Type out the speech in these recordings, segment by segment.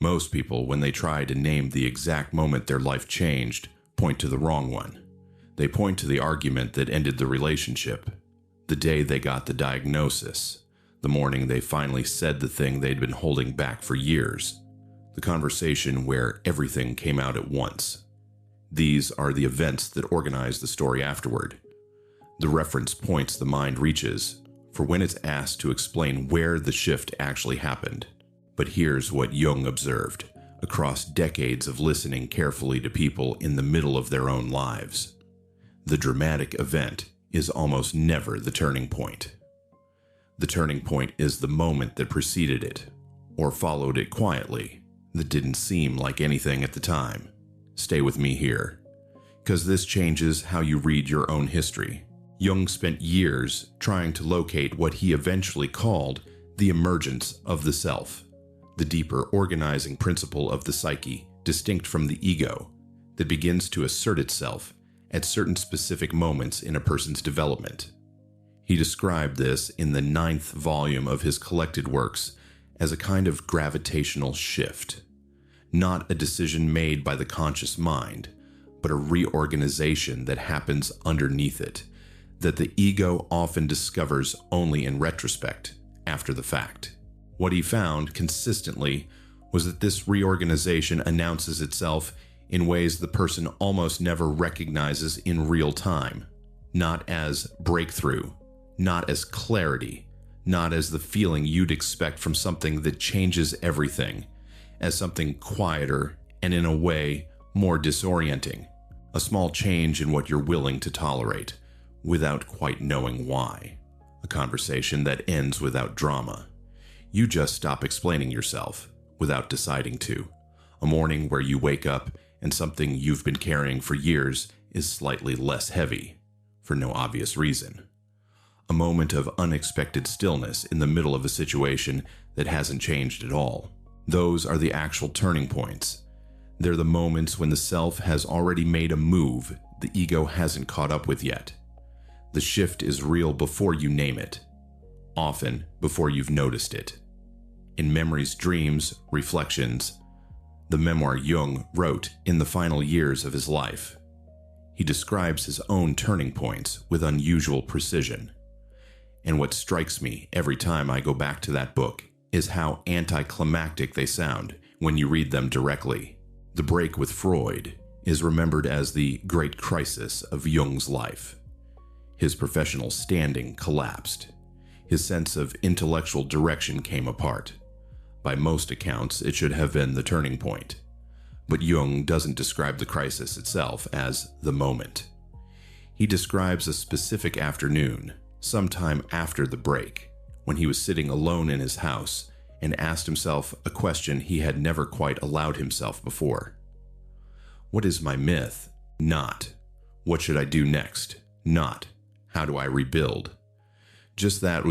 Most people, when they try to name the exact moment their life changed, point to the wrong one. They point to the argument that ended the relationship, the day they got the diagnosis, the morning they finally said the thing they'd been holding back for years, the conversation where everything came out at once. These are the events that organize the story afterward, the reference points the mind reaches for when it's asked to explain where the shift actually happened. But here's what Jung observed across decades of listening carefully to people in the middle of their own lives. The dramatic event is almost never the turning point. The turning point is the moment that preceded it, or followed it quietly, that didn't seem like anything at the time. Stay with me here, because this changes how you read your own history. Jung spent years trying to locate what he eventually called the emergence of the self, the deeper organizing principle of the psyche, distinct from the ego, that begins to assert itself at certain specific moments in a person's development. He described this in the 9th volume of his collected works as a kind of gravitational shift, not a decision made by the conscious mind, but a reorganization that happens underneath it, that the ego often discovers only in retrospect, after the fact. What he found consistently was that this reorganization announces itself in ways the person almost never recognizes in real time, not as breakthrough, not as clarity, not as the feeling you'd expect from something that changes everything, as something quieter and in a way more disorienting, a small change in what you're willing to tolerate, without quite knowing why. A conversation that ends without drama. You just stop explaining yourself without deciding to. A morning where you wake up and something you've been carrying for years is slightly less heavy, for no obvious reason. A moment of unexpected stillness in the middle of a situation that hasn't changed at all. Those are the actual turning points. They're the moments when the self has already made a move the ego hasn't caught up with yet. The shift is real before you name it, often before you've noticed it. In Memories, Dreams, Reflections, the memoir Jung wrote in the final years of his life, he describes his own turning points with unusual precision. And what strikes me every time I go back to that book is how anticlimactic they sound when you read them directly. The break with Freud is remembered as the great crisis of Jung's life. His professional standing collapsed. His sense of intellectual direction came apart. By most accounts, it should have been the turning point. But Jung doesn't describe the crisis itself as the moment. He describes a specific afternoon, sometime after the break, when he was sitting alone in his house and asked himself a question he had never quite allowed himself before. What is my myth? Not. What should I do next? Not. How do I rebuild? Just that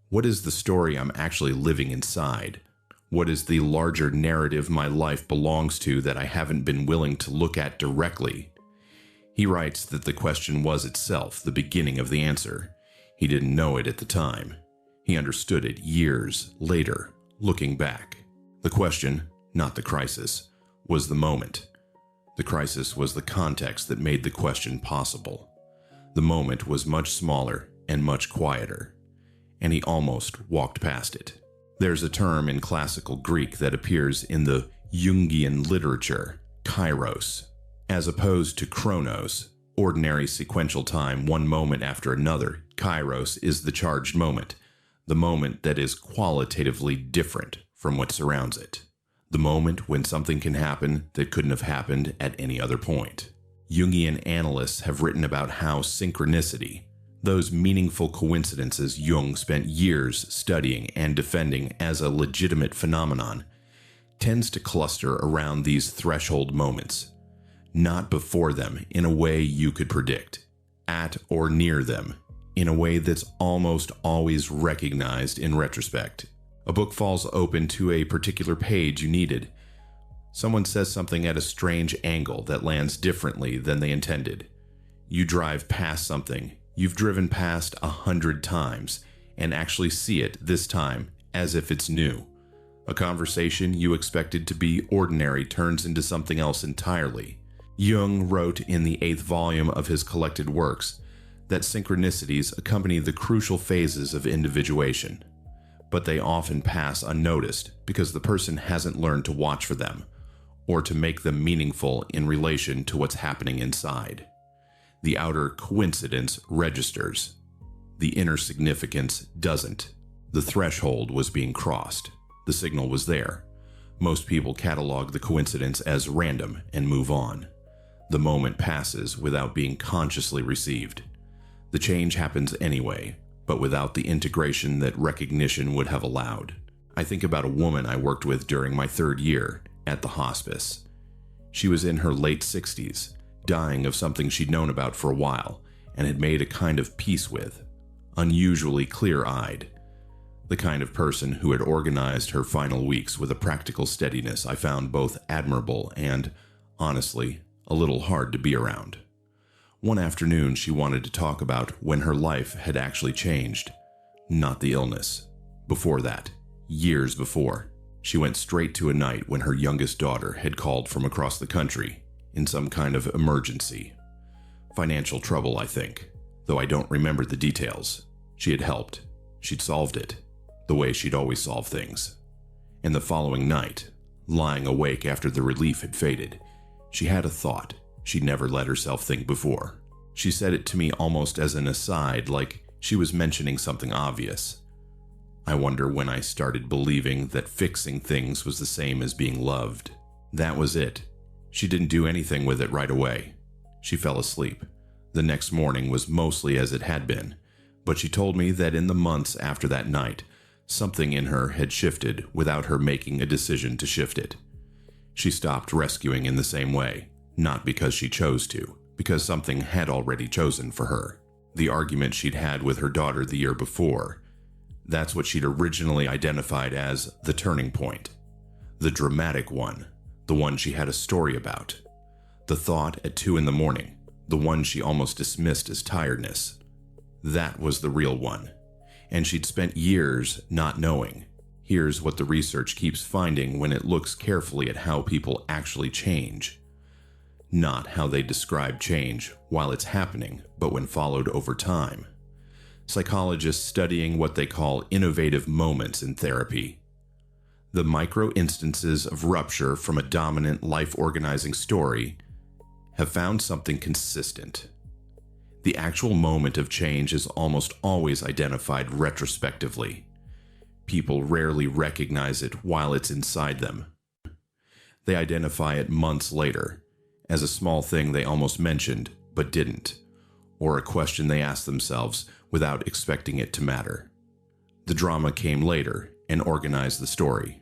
what is the story I'm actually living inside? What is the larger narrative my life belongs to that I haven't been willing to look at directly? He writes that the question was itself the beginning of the answer. He didn't know it at the time. He understood it years later, looking back. The question, not the crisis, was the moment. The crisis was the context that made the question possible. The moment was much smaller and much quieter, and he almost walked past it. There's a term in classical Greek that appears in the Jungian literature, kairos, as opposed to chronos, ordinary sequential time one moment after another. Kairos is the charged moment, the moment that is qualitatively different from what surrounds it, the moment when something can happen that couldn't have happened at any other point. Jungian analysts have written about how synchronicity, those meaningful coincidences Jung spent years studying and defending as a legitimate phenomenon, tends to cluster around these threshold moments, not before them in a way you could predict, at or near them, in a way that's almost always recognized in retrospect. A book falls open to a particular page you needed. Someone says something at a strange angle that lands differently than they intended. You drive past something you've driven past 100 times and actually see it this time as if it's new. A conversation you expected to be ordinary turns into something else entirely. Jung wrote in the 8th volume of his collected works that synchronicities accompany the crucial phases of individuation, but they often pass unnoticed because the person hasn't learned to watch for them or to make them meaningful in relation to what's happening inside. The outer coincidence registers. The inner significance doesn't. The threshold was being crossed. The signal was there. Most people catalog the coincidence as random and move on. The moment passes without being consciously received. The change happens anyway, but without the integration that recognition would have allowed. I think about a woman I worked with during my 3rd year at the hospice. She was in her late 60s, dying of something she'd known about for a while and had made a kind of peace with. Unusually clear-eyed. The kind of person who had organized her final weeks with a practical steadiness I found both admirable and, honestly, a little hard to be around. One afternoon she wanted to talk about when her life had actually changed, not the illness. Before that, years before, she went straight to a night when her youngest daughter had called from across the country in some kind of emergency. Financial trouble, I think, though I don't remember the details. She had helped. She'd solved it, the way she'd always solved things. And the following night, lying awake after the relief had faded, she had a thought she'd never let herself think before. She said it to me almost as an aside, like she was mentioning something obvious. I wonder when I started believing that fixing things was the same as being loved. That was it. She didn't do anything with it right away. She fell asleep. The next morning was mostly as it had been, but she told me that in the months after that night, something in her had shifted without her making a decision to shift it. She stopped rescuing in the same way, not because she chose to, because something had already chosen for her. The argument she'd had with her daughter the year before, that's what she'd originally identified as the turning point. The dramatic one, the one she had a story about. The thought at 2 a.m, the one she almost dismissed as tiredness. That was the real one, and she'd spent years not knowing. Here's what the research keeps finding when it looks carefully at how people actually change. Not how they describe change while it's happening, but when followed over time. Psychologists studying what they call innovative moments in therapy. The micro instances of rupture from a dominant life-organizing story have found something consistent. The actual moment of change is almost always identified retrospectively. People rarely recognize it while it's inside them. They identify it months later, as a small thing they almost mentioned but didn't, or a question they asked themselves without expecting it to matter. The drama came later and organized the story.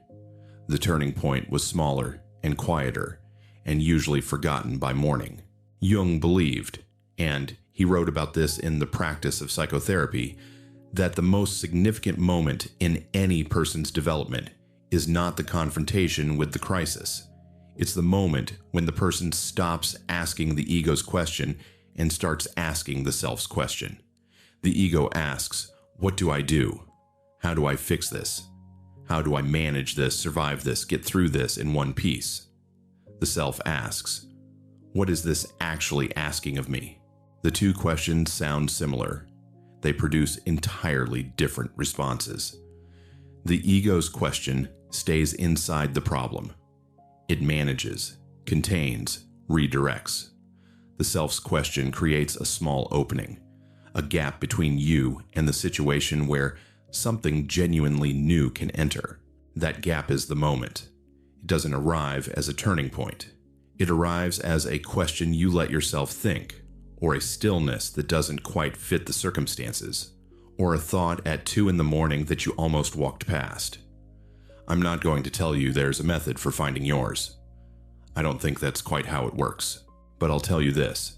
The turning point was smaller and quieter, and usually forgotten by morning. Jung believed, and he wrote about this in The Practice of Psychotherapy, that the most significant moment in any person's development is not the confrontation with the crisis. It's the moment when the person stops asking the ego's question and starts asking the self's question. The ego asks, "What do I do? How do I fix this? How do I manage this, survive this, get through this in one piece?" The self asks, "What is this actually asking of me?" The two questions sound similar. They produce entirely different responses. The ego's question stays inside the problem. It manages, contains, redirects. The self's question creates a small opening, a gap between you and the situation where something genuinely new can enter. That gap is the moment. It doesn't arrive as a turning point. It arrives as a question you let yourself think, or a stillness that doesn't quite fit the circumstances, or a thought at 2 a.m. that you almost walked past. I'm not going to tell you there's a method for finding yours. I don't think that's quite how it works. But I'll tell you this.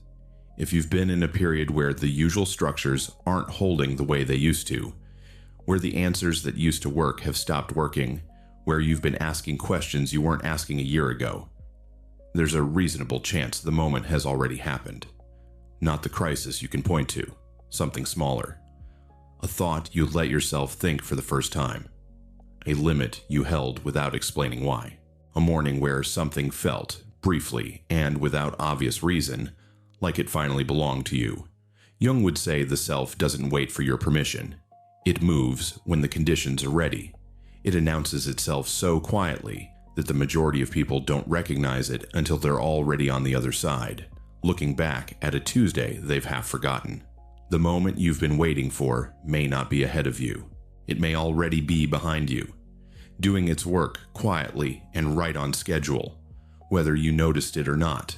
If you've been in a period where the usual structures aren't holding the way they used to, where the answers that used to work have stopped working, where you've been asking questions you weren't asking a year ago, there's a reasonable chance the moment has already happened. Not the crisis you can point to, something smaller. A thought you let yourself think for the first time. a limit you held without explaining why. A morning where something felt, briefly and without obvious reason, like it finally belonged to you. Jung would say the self doesn't wait for your permission. It moves when the conditions are ready. It announces itself so quietly that the majority of people don't recognize it until they're already on the other side, looking back at a Tuesday they've half forgotten. The moment you've been waiting for may not be ahead of you. It may already be behind you, doing its work quietly and right on schedule, whether you noticed it or not.